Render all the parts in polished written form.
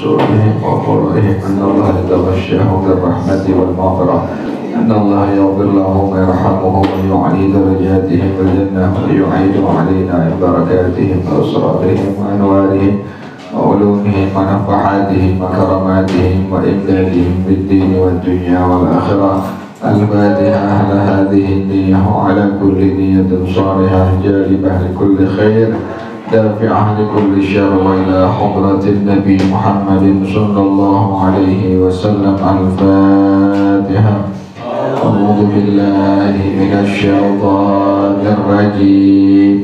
وصولهم وفرائهم أن الله يتغشاهم بالرحمة والمغفرة أن الله يغفر لهم ويرحمهم ويعلي درجاتهم بالجنة ويعيد علينا من بركاتهم وأسرارهم وأنوارهم وعلومهم ونفحاتهم وكراماتهم وإمدادهم بالدين والدنيا والآخرة. الفاتحة على هذه النية وعلى كل نية صالحة جالبة لكل خير دافعة لكل شر وإلى حضرة النبي محمد صلى الله عليه وسلم. الفاتحة. أعوذ بالله من الشيطان الرجيم.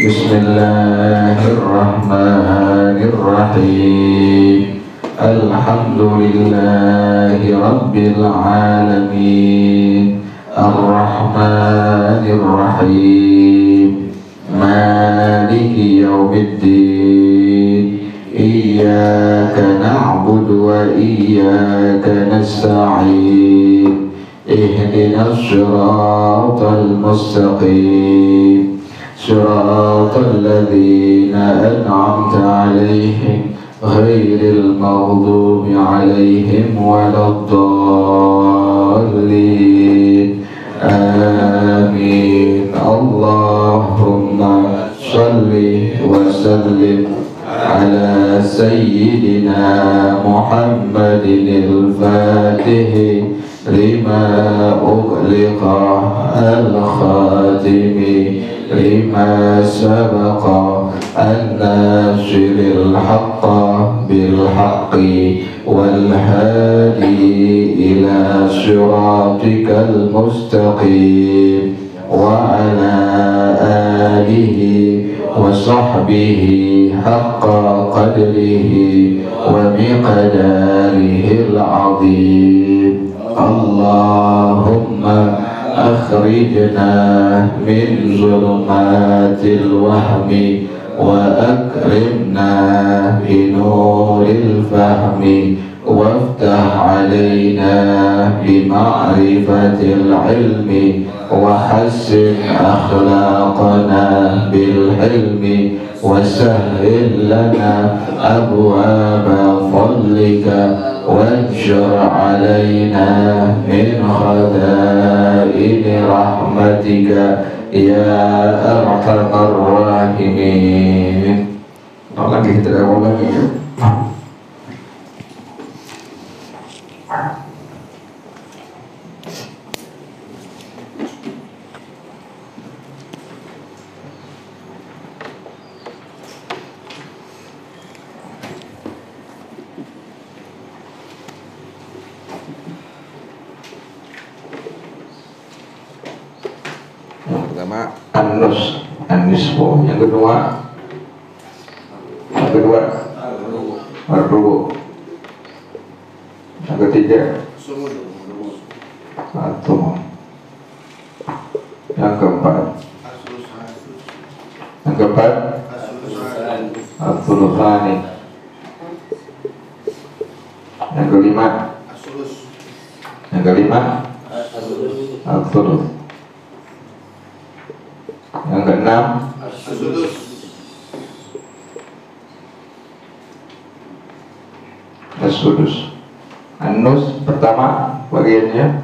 بسم الله الرحمن الرحيم. الحمد لله رب العالمين الرحمن الرحيم مالك يوم الدين إياك نعبد وإياك نستعين اهدنا الصراط المستقيم صراط الذين أنعمت عليهم غير المغضوب عليهم ولا الضالين آمين. اللهم صل وسلم على سيدنا محمد الفاتح لما أغلق الخاتم لما سبق الناصر الحق بالحق والهادي إلى صراطك المستقيم وعلى آله وصحبه حق قدره ومقداره العظيم. اللهم أخرجنا من ظلمات الوهم وأكرمنا بنور الفهم وافتح علينا بمعرفة العلم وحسن أخلاقنا بالحلم وسهل لنا أبواب فضلك وانشر علينا من خزائن رحمتك يا أرحم الراحمين. Lagi kita awal lagi ya. Pertama an-nisfu, yang kedua ar-rubu, yang ketiga at-thumun, yang keempat at-thulutsani, yang kelima at-thuluts, yang keenam as-sudus. An-nus pertama bagiannya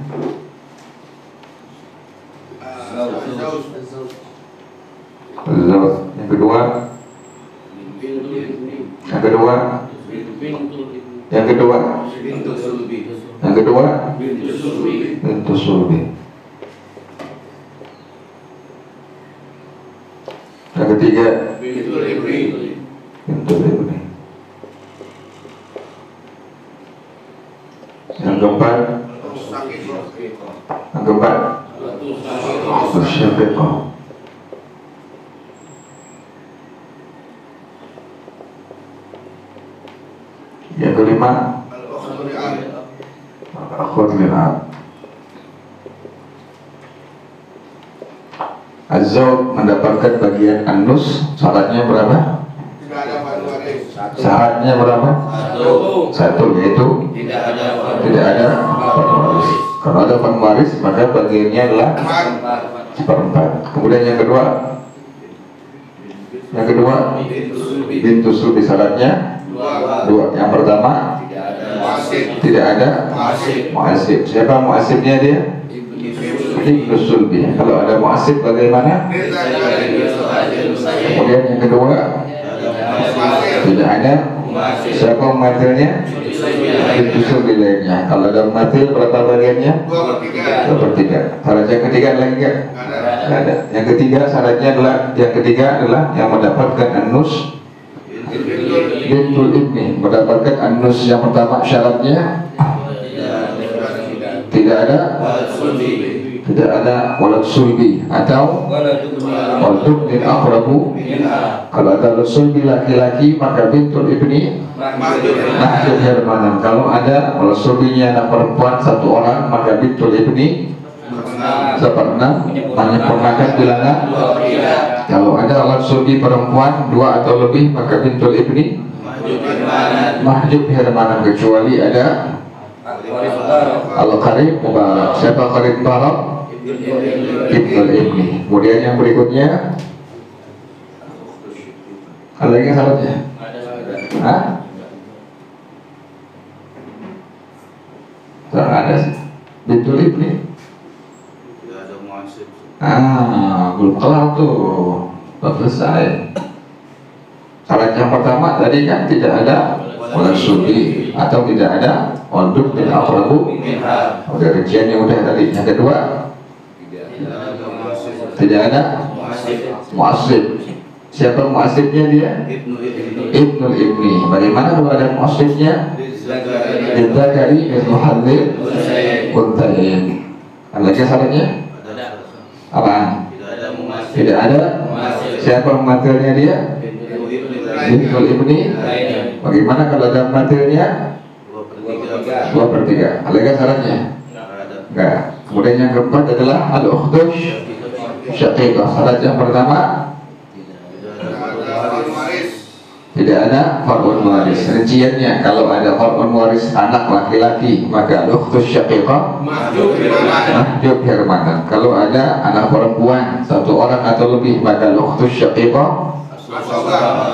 az-zawj, yang kedua bintu sulbi, yang ketiga bintu ibni, yang keempat syafiqah, yang kelima al-akhwat lil-ab. Az-zawj mendapatkan bagian an-nus, syaratnya berapa? Syaratnya berapa? Satu, yaitu tidak ada waris. Kalau ada waris maka bagiannya adalah seperempat. Kemudian yang kedua bintu sulbi, syaratnya dua. Yang pertama tidak ada mu'asib. Siapa mu'asibnya dia? Ibnu Sulbi. Kalau ada mu'asib bagaimana? Kemudian yang kedua tidak ada. Siapa mumathilnya? Ibnu Sulbi lainnya. Kalau ada mumathil berapa bagiannya? 2/3. Syarat yang ketiga lagi enggak? Tidak ada. Yang ketiga syaratnya adalah yang mendapatkan an-nus bintul ibni, mendapatkan an-nus. Yang pertama syaratnya tidak ada walad sulbi atau waladun min aqrabu. Kalau ada walad sulbi laki-laki maka bintul ibni mahjub hermanan. Kalau ada walad sulbinya anak perempuan satu orang maka bintul ibni 1/6 menyempurnakan bilangan. Kalau ada walad sulbi perempuan 2 atau lebih maka bintul ibni mahjub hermanan, kecuali ada al-qarib mubarak. Siapa qarib mubarak? Ibnul ibni. Kemudian yang berikutnya ada lagi syaratnya? Hah? Tak ada sih. Bintul ibni. Belum kelar tuh, belum selesai. Syarat yang pertama tadi kan tidak ada walad sulbi atau tidak ada waladun min aqrabu. Udah rinciannya udah tadi. Yang kedua tidak ada mu'asib. Siapa mu'asibnya dia? Ibnul ibni. Bagaimana kalau ada mu'asibnya? Lidzakari mithlu hadzil unthayain. Ada lagi syaratnya? Apaan? Tidak ada. Siapa mumathilnya dia? Ibnul ibni. Bagaimana kalau ada mumathilnya? 2/3. Ada lagi syaratnya? Enggak. Kemudian yang keempat adalah al-ukhtu syaqiqah. Syarat yang pertama tidak ada far'un waris. Rinciannya kalau ada far'un waris anak laki-laki maka al-ukhtu syaqiqah mahjub hermanan. Kalau ada anak perempuan satu orang atau lebih maka al-ukhtu syaqiqah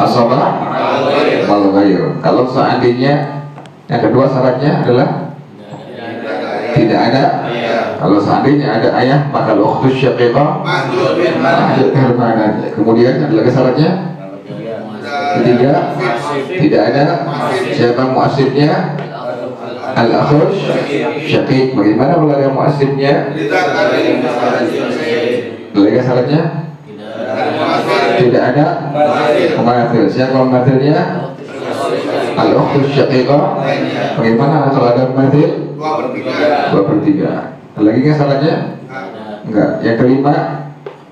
asabah wal ghair. Kalau seandainya yang kedua syaratnya adalah tidak ada. Kalau seandainya ada ayah maka al-ukhtu syaqiqah mahjub hermanan. Kemudian ada lagi syaratnya? Ketiga tidak ada. Siapa mu'asibnya? Al-akhus syaqiq. Bagaimana kalau ada mu'asibnya? Lega syaratnya? Tidak ada mumathil. Siapa mumathilnya? Al-akhus syaqiqah. Bagaimana kalau ada mumathil? 2/3. Lagi nggak syaratnya? Enggak. Yang kelima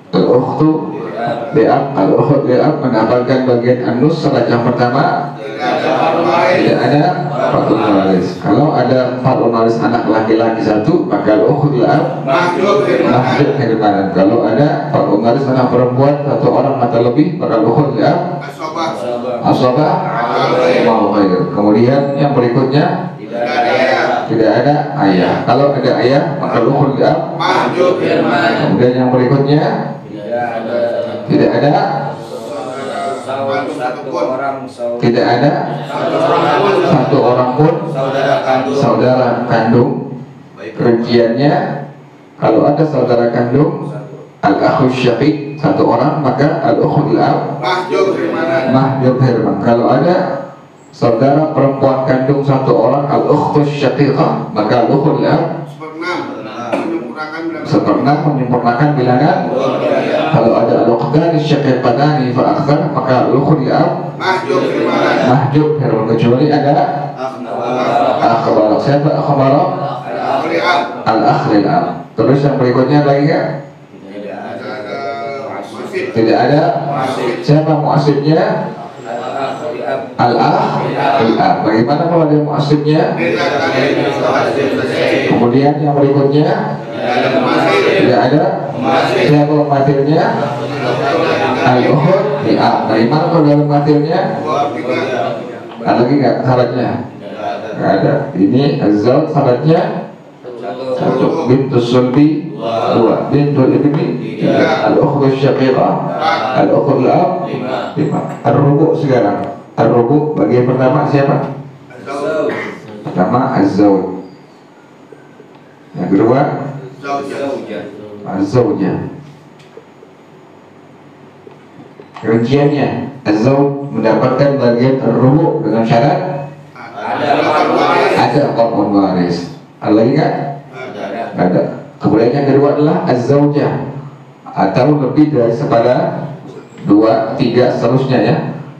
al-ukhtu li'ab. Al-ukhtu li'ab mendapatkan bagian an-nus. Syarat yang pertama tidak ada far'un waris. Kalau ada far'un waris anak laki-laki satu maka al-ukhtu li'ab mahjub hermanan. Kalau ada far'un waris anak perempuan satu orang atau lebih maka al-ukhtu li'ab asabah wal ghair. Kemudian yang berikutnya tidak ada ayah. Kalau ada ayah maka al-ukhtu li'ab mahjub hermanan. Kemudian yang berikutnya tidak ada tidak ada satu orang pun saudara kandung. Rinciannya kalau ada saudara kandung al-akhus syaqiq satu orang maka al-ukhtu li'ab mahjub herman. Kalau ada saudara perempuan kandung satu orang al-ukhtu syaqiqah maka al-ukhtu li'ab 1/6 menyempurnakan bilangan. Kalau ada al-ukhtani syaqiqatani fa akthar maka al-ukhtu li'ab mahjub herman, kecuali ada akhbarok. Siapa akhbarok? Al-akh li'ab. Terus yang berikutnya lagi ya? Tidak ada. Siapa mu'asibnya? Al-akh li'ab. Bagaimana kalau ada mu'asibnya? Kemudian yang berikutnya tidak ada. Siapa mumathilnya? Al-ukhtu li'ab. Bagaimana kalau dalam mumathilnya? Ada lagi nggak syaratnya? Nggak ada. Ini az-zawj syaratnya 1, bintus sulbi 2, bintul ibni 3, al-ukhtu syaqiqah, al-ukhtu li'ab 5. Ar-rubu' sekarang Ar-rubu bagian pertama siapa? Pertama az-zawj. Yang kedua az-zawjah. Rinciannya az-zawj mendapatkan bagian ar-rubu dengan syarat ada far'un waris. Ada lagi nggak? Ada. Kemudian yang kedua adalah az-zawjah, atau lebih dari sepada 2, 3 seterusnya ya.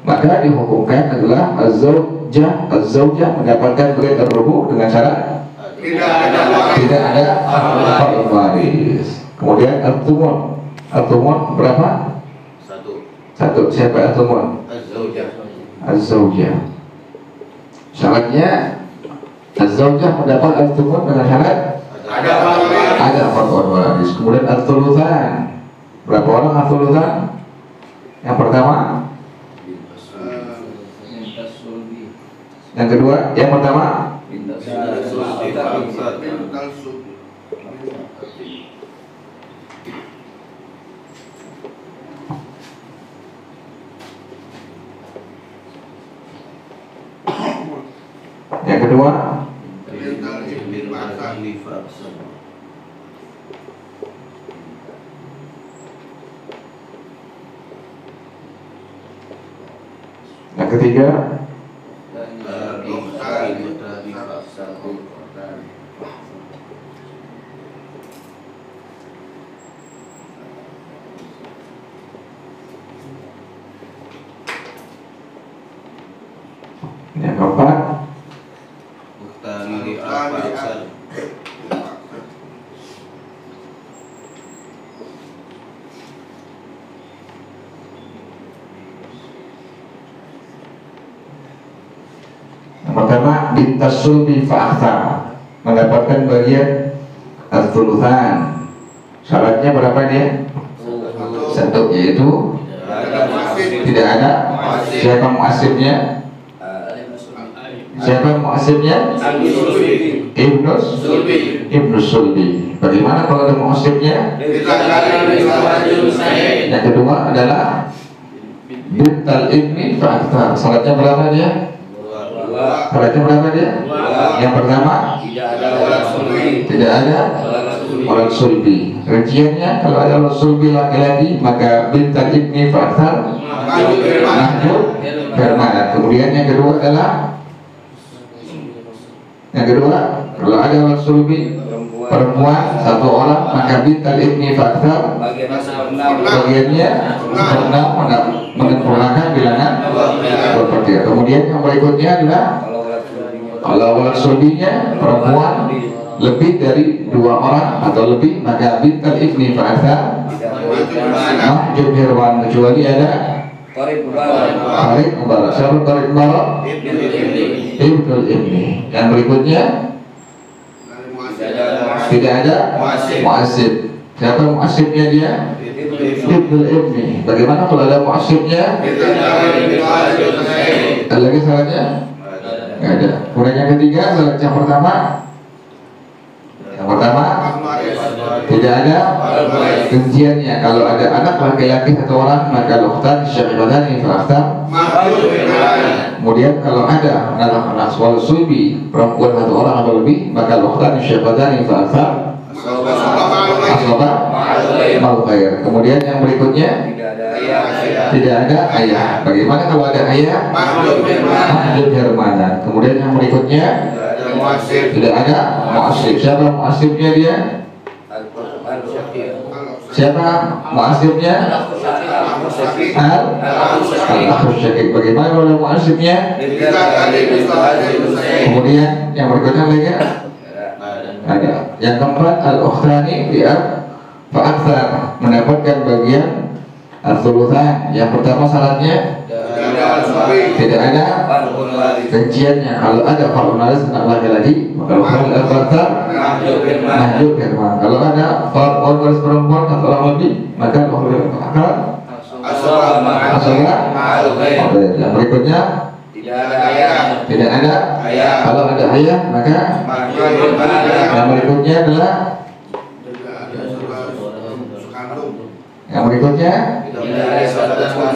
Maka dihukumkan adalah az-zawjah mendapatkan bagian ar-rubu dengan syarat tidak ada far'un waris. Kemudian at-thumun. At-thumun berapa? Satu. Siapa at-thumun? Az-zawjah. Syaratnya az-zawjah mendapat at-thumun dengan syarat ada far'un waris. Kemudian at-thulutsan. Berapa orang at-thulutsan? Yang pertama, yang kedua, yang pertama yang kedua yang ketiga yang keempat pertama bintas sulbi fa'akhtar mendapatkan bagian al-thulutsan. Syaratnya berapa dia? Satu, yaitu tidak ada. Siapa mu'asibnya? Siapa mu'asibnya? Ibnu Sulbi. Bagaimana kalau ada mu'asibnya? Yang kedua adalah bintal ibni fa'akhtar. Syaratnya berapa dia? Syaratnya berapa dia? Yang pertama tidak ada orang sulbi. Rinciannya kalau ada orang sulbi laki-laki maka bintal ibni fa'akhtar mahjub permanen. Kemudian yang kedua adalah kalau ada orang sulbi perempuan satu orang maka bintal ibni fa'akhtar bagiannya menyempurnakan bilangan berpertiga. Kemudian yang berikutnya adalah kalau orang sulbinya perempuan lebih dari 2 orang atau lebih maka bintal ibni fa'akhtar mahjub herwan, kecuali ada Tarik Mubarak. Siapa Tarik Mubarak? Ibnul Ibni. Yang berikutnya tidak ada mu'asib. Siapa mu'asibnya dia? Ibnul Ibni. Bagaimana kalau ada mu'asibnya? Ada lagi syaratnya? Tidak ada. Kemudian yang ketiga, syarat yang pertama tidak ada rinciannya. Kalau ada anak laki-laki satu orang maka al-ukhtan syaqiqatan fa'akhtar. Kemudian kalau ada anak wal sulbi perempuan satu orang atau lebih maka al-ukhtan syaqiqatan fa'akhtar asbaba mal khair. Kemudian yang berikutnya tidak ada ayah. Bagaimana kalau ada ayah? Mahjub hermanan. Kemudian yang berikutnya tidak ada mu'asib. Siapa mu'asibnya dia? Siapa mu'asibnya? Al-akhus syakik. Bagaimana kalau mu'asibnya? Kemudian yang berikutnya lagi ada. Yang keempat al-ukhtani bi'ab fa'akhtar mendapatkan bagian al-thulutsan. Yang pertama syaratnya tidak ada rinciannya. Kalau ada far'un waris anak laki-laki maka al-fa'akhtar mahjub herman. Kalau ada far'un waris perempuan atau orang lebih maka al-fa'akhtar asbaba. Yang berikutnya tidak ada. Kalau ada ayah maka yang berikutnya adalah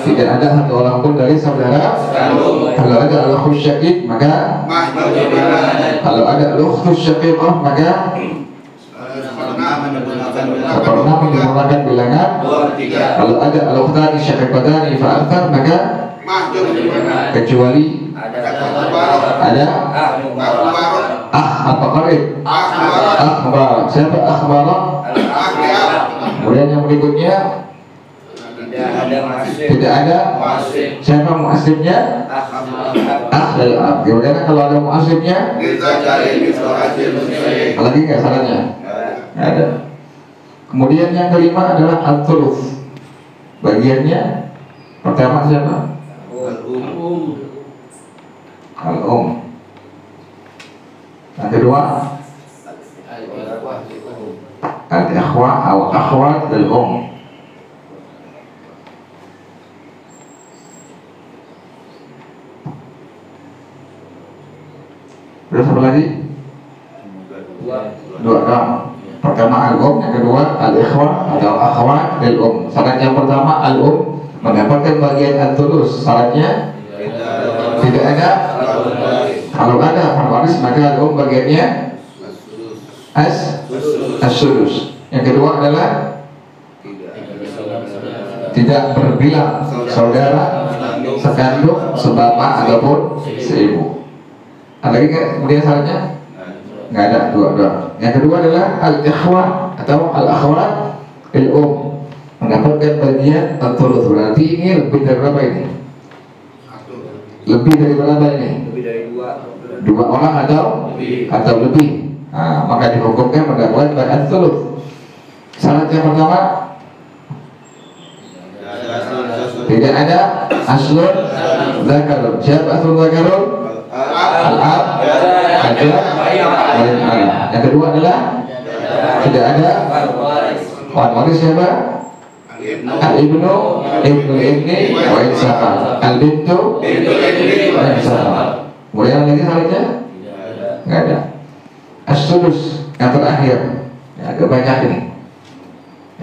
Tidak ada satu orang pun dari saudara. Kalau ada al-ukhtus syaqiq maka kalau ada al-ukhtus syaqiqah maka pernah menggunakan bilangan. Kalau ada al-ukhtani syaqiqatani fa akthar maka kecuali ada apa qarib akhbar. Siapa akhbar? Kemudian yang berikutnya tidak ada siapa muasibnya? Dari ab. Kemudian kalau ada muasibnya lagi nggak salahnya? Nggak ada. Kemudian yang kelima adalah al-thuluth. Bagiannya pertama siapa? Al-um. Yang kedua al-ikhwa atau akhwat al-um. Terus apa lagi? Dua dong. Pertama al-um, yang kedua al-ikhwa atau akhwat al-um. Syarat yang pertama al-um mendapatkan bagian al-thuluth. Syaratnya tidak ada. Kalau ada waris maka al-um bagiannya as-sudus. Yang kedua adalah tidak berbilang saudara sekandung, sebapak ataupun seibu. Ada lagi nggak kemudian syaratnya? Nggak ada, dua. Yang kedua adalah al-ikhwah atau al-akhwat al-um mendapatkan bagian al-thuluth. Berarti ini lebih dari berapa ini? Lebih dari berapa ini? Lebih dari dua orang atau lebih. Nah, maka dihukumkan mendapatkan bagian al-thuluth. Syarat yang pertama tidak ada aslun zakarun. Siapa aslun zakarun? Al-ab, ajab, yang kedua adalah tidak ada waris. Siapa? Al-ibnu, ibni, wa insafal. Al-bintu, wa insafal. Kemudian lagi syaratnya? Nggak ada. As-sudus yang terakhir, ya, agak banyak ini.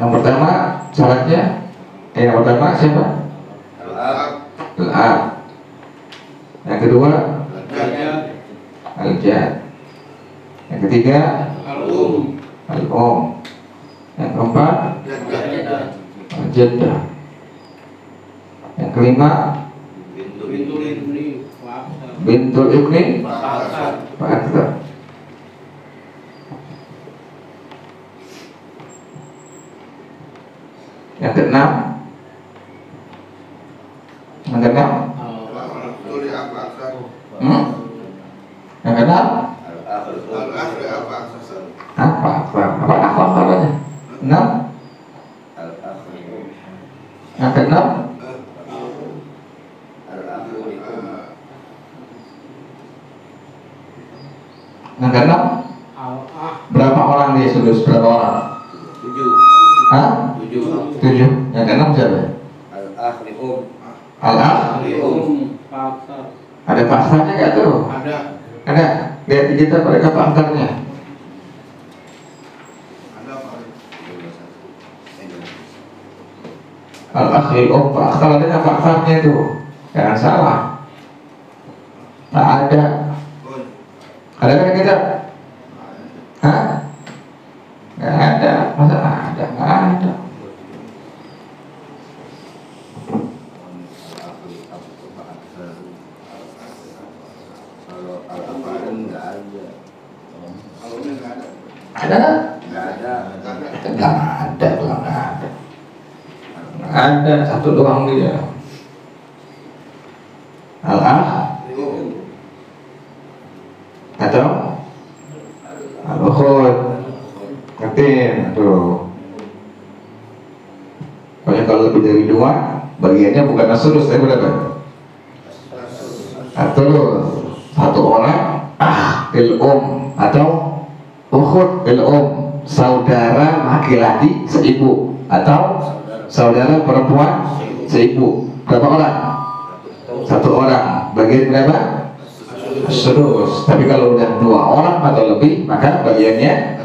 Yang pertama syaratnya, yang pertama siapa? Al-ab. Yang kedua al-jad. Yang ketiga al-um. Yang keempat al-jaddah. Yang kelima bintul ibni wa akthar. Yang keenam Yang keenam apa akhwatnya? 6. Yang keenam berapa orang dia sudus? Berapa orang? 7. Yang keenam siapa? Al-akh. Ada paksanya nggak tuh? Ada. Lihat di kita mereka paksanya. Al-akhil kalau ada paksanya itu jangan salah. Nggak ada. Ada kan kita? Hah? Nggak ada. Masa ada? Nggak ada. Ada satu doang dia. Al-akh atau al-ukhud. Ngertiin tuh. Pokoknya kalau lebih dari 2 bagiannya bukan as-sudus tapi berapa? Atau satu orang il-um atau ukhud il-um, saudara laki-laki seibu atau saudara perempuan seibu. Berapa orang? Satu orang. Bagian berapa? As-sudus. Tapi kalau udah 2 orang atau lebih maka bagiannya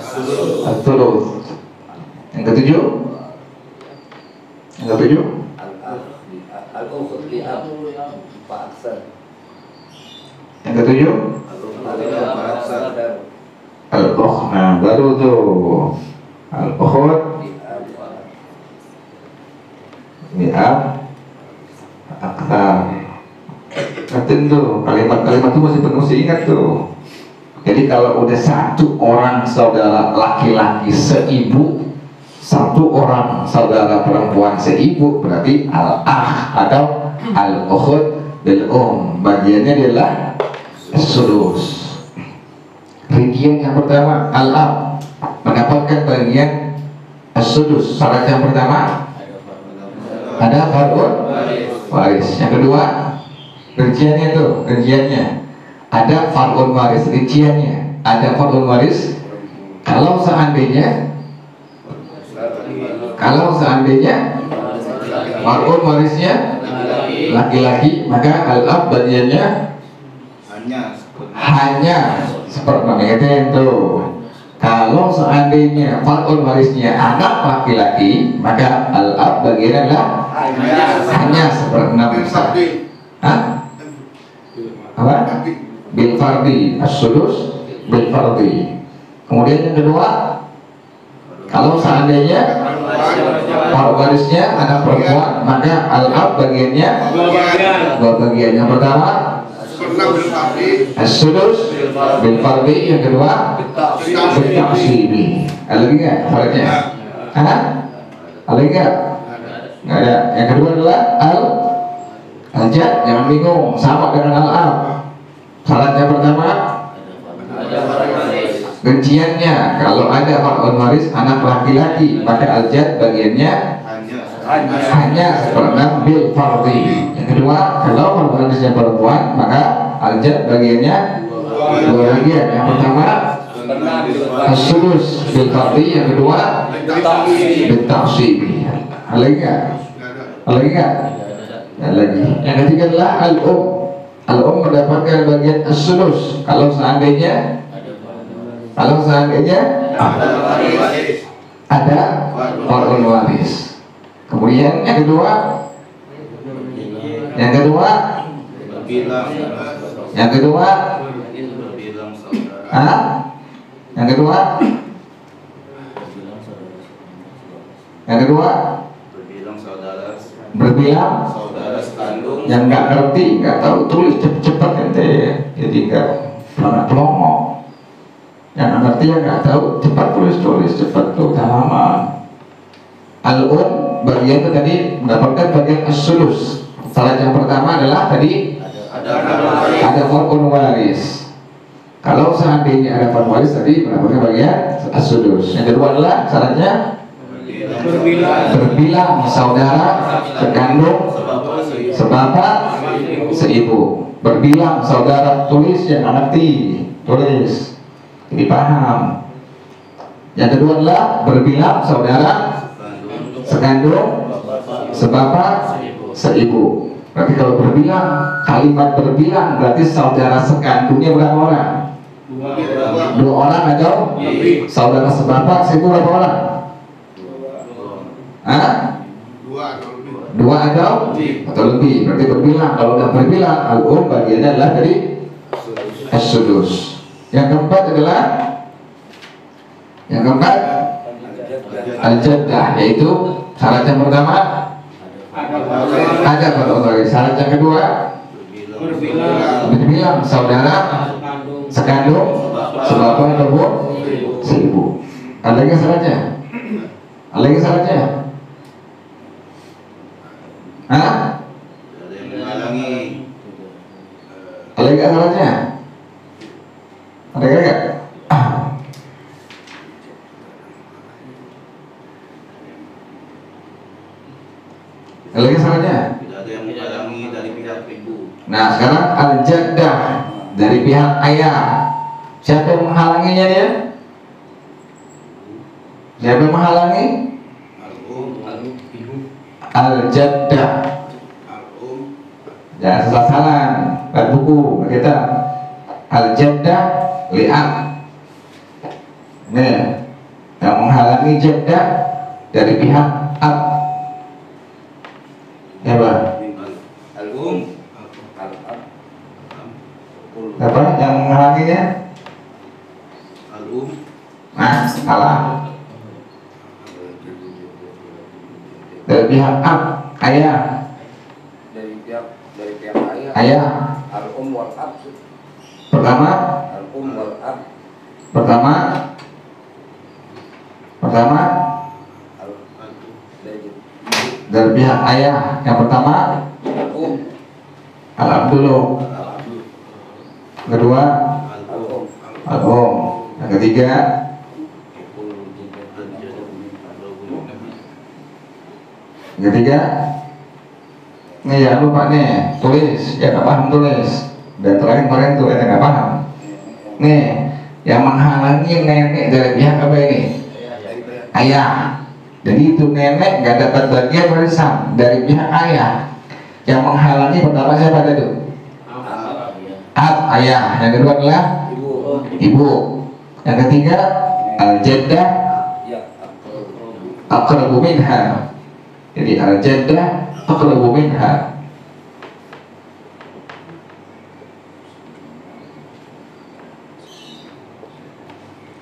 as-sudus. Yang ketujuh Al-ukhut li'ab fa'aksar. Yang ketujuh al-ukh. Nah baru tuh al-ukhut li'ab aktar. Ngertiin tuh kalimat-kalimat tuh masih ingat tuh. Jadi kalau udah satu orang saudara laki-laki seibu, satu orang saudara perempuan seibu, berarti al-akh atau al-ukhut bil bagiannya adalah sudus. Rincian yang pertama al-ab mendapatkan bagian sudus. Syarat yang pertama ada fardun waris. Yang kedua rinciannya tuh, rinciannya ada fardun waris. Rinciannya ada fardun waris kalau seandainya fardun warisnya laki-laki, maka al-ab bagiannya hanya seperempat. Itu kalau seandainya fardun warisnya anak laki-laki, maka al-ab bagiannya adalah hanya seperenam. Hah? Apa? Bil fardi, as-sudus bil fardi. Kemudian yang kedua, kalau seandainya fardun warisnya anak perempuan, maka al-ab bagiannya dua bagian. Yang pertama as-sudus bil fardi, yang kedua bil ta'sibi. Ada lagi nggak syaratnya? Ada lagi nggak? Nggak ada. Yang kedua adalah al-jad. Jangan bingung, sama dengan al-ab. Syaratnya pertama rinciannya kalau ada fardun waris anak laki-laki, maka al-jad bagiannya hanya seperenam bil fardi. Yang kedua, kalau fardun warisnya perempuan, maka al-jad bagiannya dua bagian. Yang pertama as-sudus bil fardi, yang kedua bil ta'sibi. Ada lagi nggak? Ada lagi nggak? Ada lagi. Yang ketiga adalah al-um mendapatkan bagian as-sudus kalau seandainya ada fardun waris. Kemudian yang kedua berbilang yang nggak ngerti, nggak tahu tulis cepet-cepet ente, jadi nggak pelongo. Yang nggak ngerti, yang nggak tahu cepat tulis cepat tuh halaman. Al-um bagian itu tadi mendapatkan bagian as-sudus. Syarat yang pertama adalah tadi ada fardun waris. Kalau seandainya ada fardun waris tadi mendapatkan bagian as-sudus. Yang kedua adalah syaratnya berbilang saudara sekandung, sebapak, seibu. Berbilang saudara, tulis yang ngerti, tulis jadi paham. Yang kedua adalah berbilang saudara sekandung, sebapak, seibu. Berarti kalau berbilang, kalimat berbilang berarti saudara sekandungnya berapa orang? Dua orang atau saudara sebapak, seibu berapa orang? Dua atau lebih. Berarti berbilang. Kalau udah berbilang, al-um bagiannya adalah dari as-sudus. Yang keempat adalah al-jaddah, yaitu syarat yang pertama ada fardun waris. Syarat yang kedua berbilang saudara sekandung, sebapak ataupun seibu. Ada lagi syaratnya? Hah? Ada lagi syaratnya? Ada nggak? Ada lagi syaratnya? Tidak ada yang menghalangi dari pihak ibu. Nah sekarang al-jaddah dari pihak ayah. Siapa yang menghalanginya dia? Siapa yang menghalangi? Al-jaddah. Jangan salah-salah. Lihat buku kita. Al-jaddah li'ab. Nih, yang menghalangi jaddah dari pihak ab. Ya Pak? Al-ab. Apa yang menghalanginya? Nah, salah. Dari pihak ab, ayah. Dari pihak ayah. Ayah. Al-um wal ab. Pertama. Al-um wal ab. Pertama. Dari pihak ayah. Yang pertama. Al-ab dulu. Kedua. Al-um. Yang ketiga. Nih jangan lupa nih, tulis, ya nggak paham tulis. Dan terakhir kemarin tuh nggak paham. Nih, yang menghalangi nenek dari pihak apa ini? Ayah. Jadi itu nenek nggak dapat bagian warisan dari pihak ayah. Yang menghalangi pertama siapa tadi? Ab, ayah. Yang kedua adalah ibu. Yang ketiga al-jaddah aqrabu minha. Jadi al-jaddah aqrabu minha.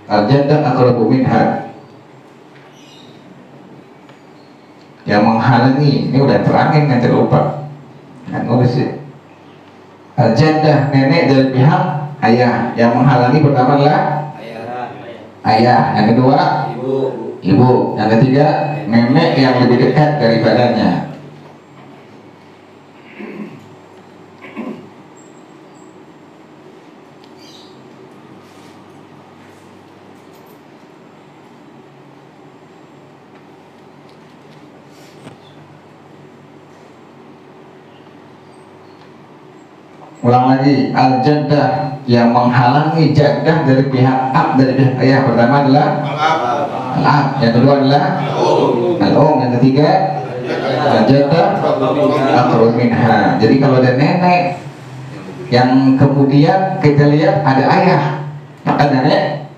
Al-jaddah aqrabu minha. Yang menghalangi, ini udah terangin nanti lupa. Nggak nulis sih. Al-jaddah nenek dari pihak ayah. Yang menghalangi pertama adalah ayah. Yang kedua ibu. Yang ketiga nenek yang lebih dekat daripadanya. Ulang lagi, al-jaddah yang menghalangi jaddah dari pihak ab, dari pihak ayah. Pertama adalah al-ab, yang kedua adalah al-um, yang ketiga al-jaddah aqrabu minha. Jadi kalau ada nenek yang kemudian kita lihat ada ayah, maka nenek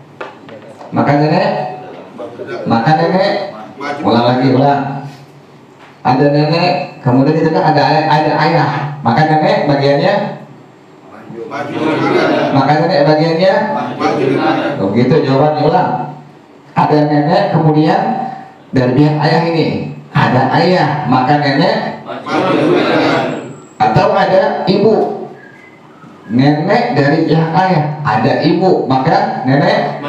ulang lagi, ada nenek kemudian kita lihat ada ayah, maka nenek bagiannya begitu jawabannya. Ulang, ada nenek kemudian dari pihak ayah ini ada ayah, maka nenek atau ada ibu, nenek dari pihak ayah ada ibu, maka nenek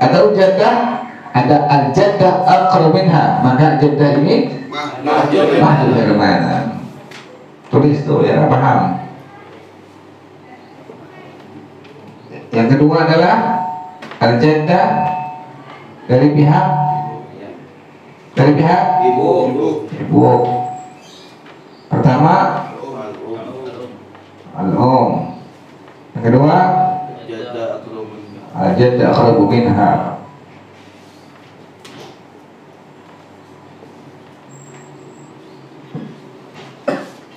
atau jaddah, ada al-jaddah aqrabu minha, maka jaddah ini mahjub dari mana? Tulis tuh ya, paham. Yang kedua adalah al-jaddah dari pihak ibu. Pertama al-um. Yang kedua al-jaddah aqrabu minha.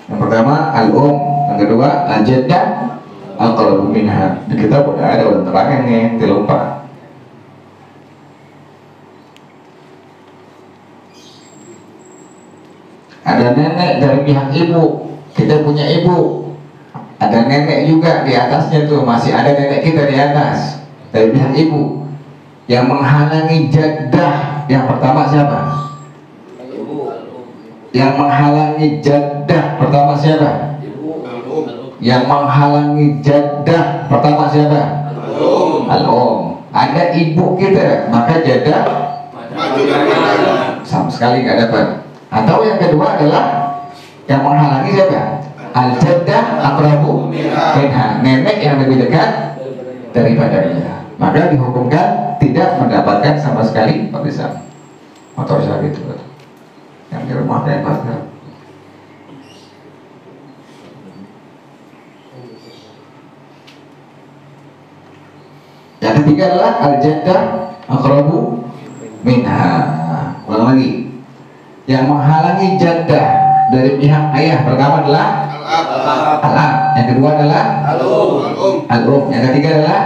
Yang pertama al-um, yang kedua al-jaddah aqrabu minha. Kita udah ada terangin nih, tidak lupa. Ada nenek dari pihak ibu, kita punya ibu. Ada nenek juga di atasnya tuh, masih ada nenek kita di atas dari pihak ibu. Yang menghalangi jaddah yang pertama siapa? Yang menghalangi jaddah pertama siapa? Yang menghalangi jaddah pertama siapa? Al-um. Ada ibu kita, maka jaddah sama sekali nggak dapat. Atau yang kedua adalah yang menghalangi siapa? Al-jaddah aqrabu minha, nenek yang lebih dekat daripadanya, maka dihukumkan tidak mendapatkan sama sekali warisan. Motor saya itu yang di rumah kayak pasar. Yang ketiga adalah al-jaddah aqrabu minha. Ulang lagi, yang menghalangi jaddah dari pihak ayah pertama adalah al-ab, yang kedua adalah al-um, yang ketiga adalah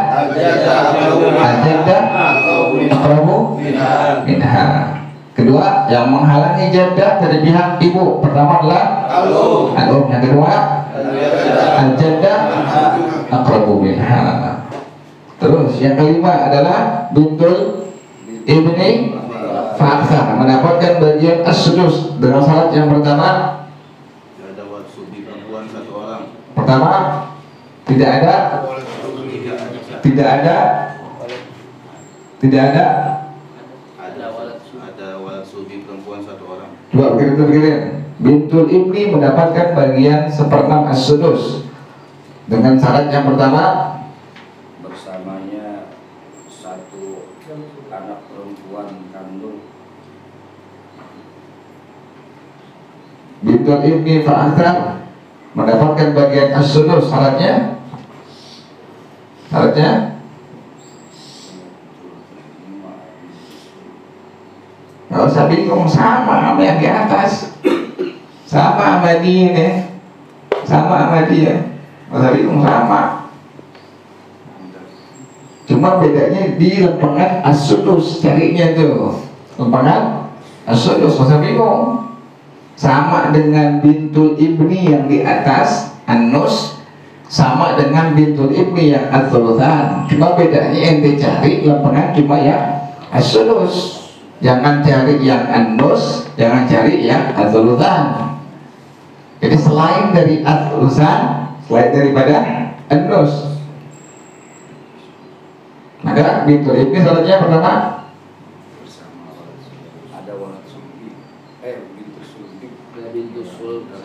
al-jaddah aqrabu minha. Kedua, yang menghalangi jaddah dari pihak ibu pertama adalah Al-um. Yang kedua al-jaddah aqrabu minha. Terus yang kelima adalah bintul ibni fa'aktsar, mendapatkan bagian as-sudus dengan syarat yang pertama. Ada warsubi perempuan 1 orang. Pertama, tidak ada Ada warsubi perempuan 1 orang. Coba pikirin. Bintul ibni mendapatkan bagian 1/6 as-sudus dengan syarat yang pertama, bersamanya 1 anak perempuan kandung. bintul ibni fa'aktsar mendapatkan bagian as-sudus. Syaratnya nggak usah bingung, sama yang di atas, sama sama dia, nggak usah bingung, sama. Cuma bedanya di lempengan as-sudus, carinya tuh lempengan as-sudus, nggak usah bingung. Sama dengan bintul ibni yang di atas an-nus, sama dengan bintul ibni yang ats-tsulusan. Cuma bedanya ente cari lempengan cuma yang as-sudus. Jangan cari yang an-nus, jangan cari yang ats-tsulusan. Jadi selain dari ats-tsulusan, selain daripada an-nus, maka bintul ibni syaratnya pertama Ada walad sulbi. Bintu sulbi.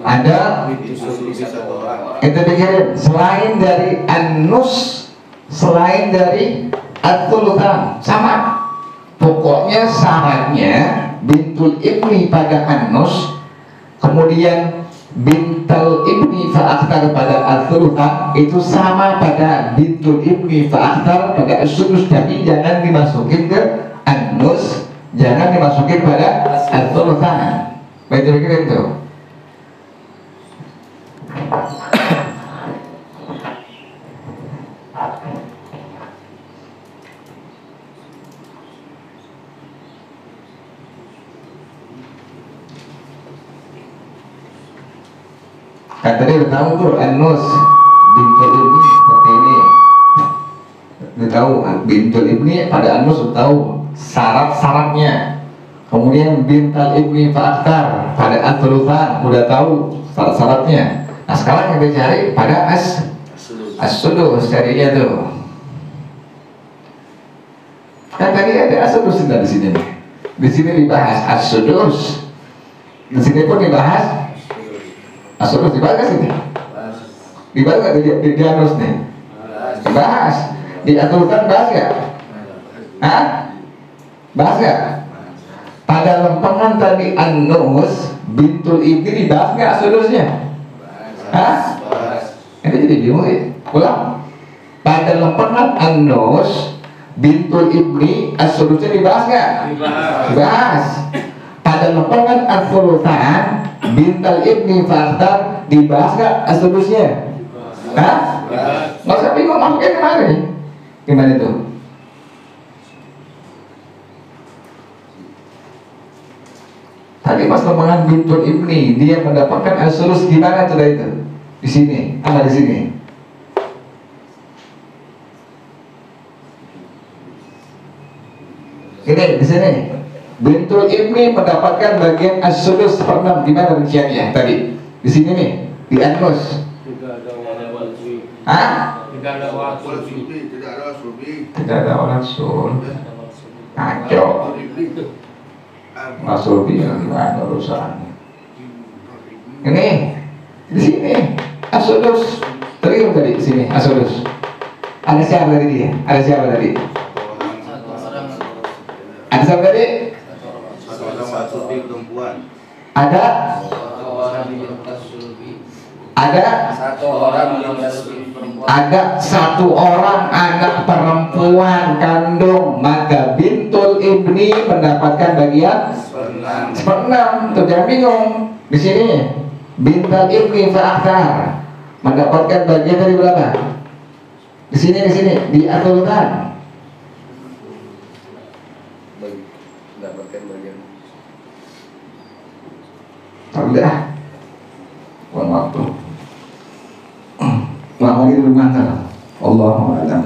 ada. Bintu sulbi 1 orang. Itu pikirin, selain dari an-nus, selain dari at-tsulusan, sama. Pokoknya syaratnya bintul ibni pada an-nus, kemudian bintul ibni fa'aktsar pada at-tsulusan, itu sama pada bintul ibni fa'aktsar pada as-sudus, tapi jangan dimasukin ke an-nus, jangan dimasukin pada at-tsulusan. Baik, pikirin tuh. Kan tadi udah tahu tuh an-nus bintul ibni seperti ini. Udah tahu bintul ibni pada an-nus, udah tahu syarat-syaratnya. Kemudian bintul ibni fa'aktsar pada at-tsulusan, udah tahu syarat-syaratnya. Nah sekarang yang dicari pada as-sudus, carinya tuh. Kan tadi ada as-sudus di sini. Di sini dibahas as-sudus. Di sini pun dibahas as-sudus, dibahas sini. Dibahas nggak di anus nih? Dibahas. Di at-tsulusan bahas nggak? Hah? Bahas nggak? Pada lempengan tadi an-nus bintul ibni dibahas nggak as-sudusnya? Hah? Ini jadi bingung ya. Ulang. Pada lempengan an-nus bintul ibni as-sudusnya dibahas nggak? Dibahas. Pada lempengan at-tsulusan bintul ibni fa'aktsar dibahas nggak as-sudusnya? Hah? Nggak usah bingung, masuknya kemana? Gimana itu? Tadi pas lempengan bintul ibni dia mendapatkan as-sudus, gimana tuh itu? Di sini, apa di sini? Ini di sini. Bintul ibni mendapatkan bagian as-sudus 1/6. Gimana rinciannya tadi? Di sini nih, di an-nus. Hah? Tidak ada warsubi. Tidak ada orang sul. Ngaco. Masulbi yang gimana urusannya? Ini di sini as-sudus. Tadi di sini as-sudus. Ada siapa tadi dia? Ada siapa tadi? Ada siapa tadi? 1 orang warsubi perempuan. Ada 1 orang perempuan. ada 1 orang anak perempuan kandung, maka bintul ibni mendapatkan bagian 1/6. Tuh jangan bingung. Di sini bintul ibni fa'aktsar mendapatkan bagian dari berapa? Di sini di at-tsulusan. Mendapatkan bagian Udah. Waktu. Lagi belum ngantar. Allahu a'lam.